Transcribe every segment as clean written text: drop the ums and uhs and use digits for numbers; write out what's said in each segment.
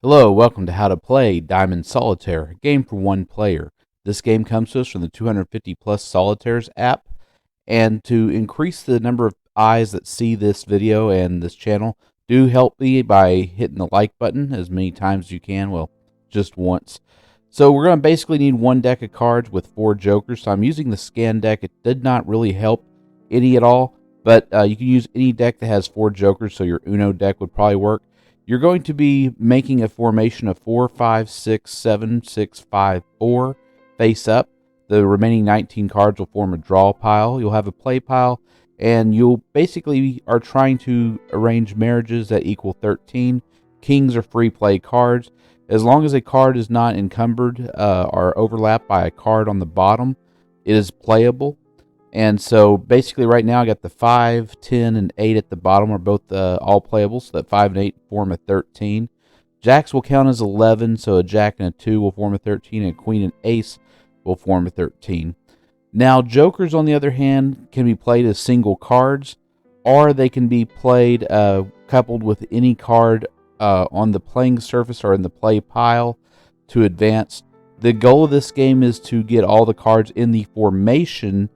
Hello, welcome to How to Play Diamond Solitaire, a game for one player. This game comes to us from the 250 Plus Solitaires app, and to increase the number of eyes that see this video and this channel, do help me by hitting the like button as many times as you can, well, just once. So we're going to basically need one deck of cards with 4 jokers, so I'm using the scan deck. It did not really help any at all, but you can use any deck that has 4 jokers, so your Uno deck would probably work. You're going to be making a formation of 4, 5, 6, 7, 6, 5, 4 face up. The remaining 19 cards will form a draw pile. You'll have a play pile, and you'll basically are trying to arrange marriages that equal 13. Kings are free play cards. As long as a card is not encumbered or overlapped by a card on the bottom, it is playable. And so basically right now I got the 5, 10, and 8 at the bottom are both all playable, so that 5 and 8 form a 13. Jacks will count as 11, so a jack and a 2 will form a 13, and a queen and ace will form a 13. Now jokers, on the other hand, can be played as single cards, or they can be played coupled with any card on the playing surface or in the play pile to advance. The goal of this game is to get all the cards in the formation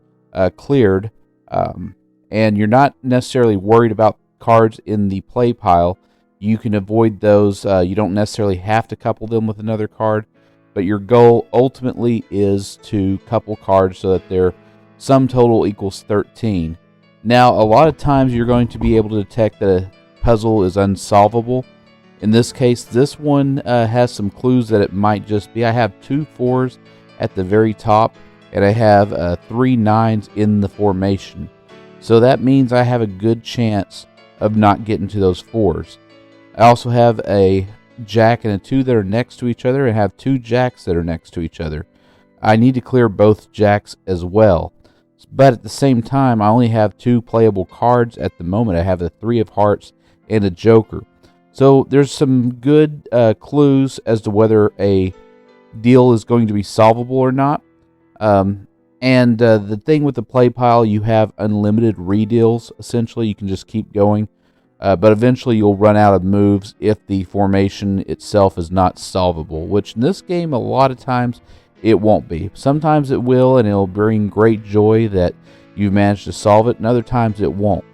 cleared, and you're not necessarily worried about cards in the play pile. You can avoid those. You don't necessarily have to couple them with another card, but your goal ultimately is to couple cards so that their sum total equals 13. Now, a lot of times you're going to be able to detect that a puzzle is unsolvable. In this case, this one has some clues that it might just be. I have 2 4s at the very top, and I have 3 9s in the formation. So that means I have a good chance of not getting to those 4s. I also have a jack and a 2 that are next to each other, and have 2 jacks that are next to each other. I need to clear both jacks as well. But at the same time, I only have 2 playable cards at the moment. I have a 3 of hearts and a joker. So there's some good clues as to whether a deal is going to be solvable or not. The thing with the play pile, you have unlimited redeals. Essentially, you can just keep going, but eventually you'll run out of moves if the formation itself is not solvable, which in this game a lot of times it won't be. Sometimes it will, and it'll bring great joy that you've managed to solve it, and other times it won't.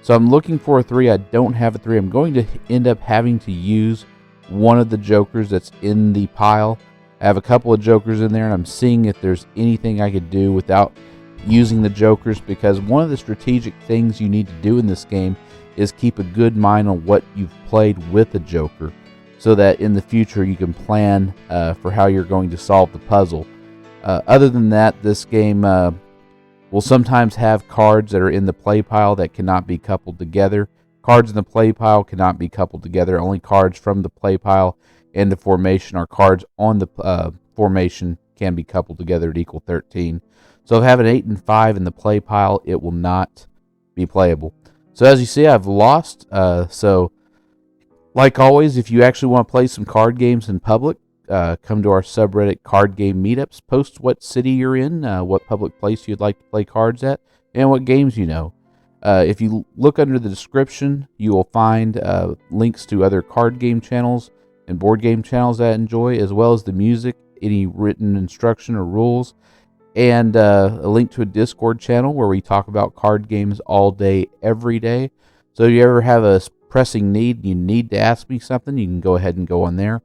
So I'm looking for a 3. I don't have a 3. I'm going to end up having to use one of the jokers that's in the pile. I have a couple of jokers in there, and I'm seeing if there's anything I could do without using the jokers, because one of the strategic things you need to do in this game is keep a good mind on what you've played with a joker, so that in the future you can plan for how you're going to solve the puzzle. Other than that, this game will sometimes have cards that are in the play pile that cannot be coupled together. Cards in the play pile cannot be coupled together. Only cards from the play pile and the formation, or cards on the formation, can be coupled together to equal 13. So if I have an 8 and 5 in the play pile, it will not be playable. So as you see, I've lost. So like always, if you actually want to play some card games in public, come to our subreddit Card Game Meetups. Post what city you're in, what public place you'd like to play cards at, and what games you know. If you look under the description, you will find links to other card game channels and board game channels that I enjoy, as well as the music, any written instruction or rules, and a link to a Discord channel where we talk about card games all day, every day. So if you ever have a pressing need, you need to ask me something, you can go ahead and go on there.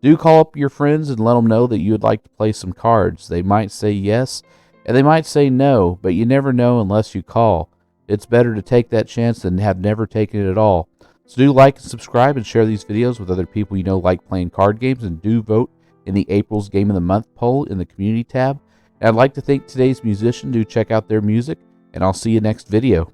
Do call up your friends and let them know that you would like to play some cards. They might say yes, and they might say no, but you never know unless you call. It's better to take that chance than have never taken it at all. So do like and subscribe and share these videos with other people you know like playing card games, and do vote in the April's Game of the Month poll in the community tab. And I'd like to thank today's musician. Do check out their music, and I'll see you next video.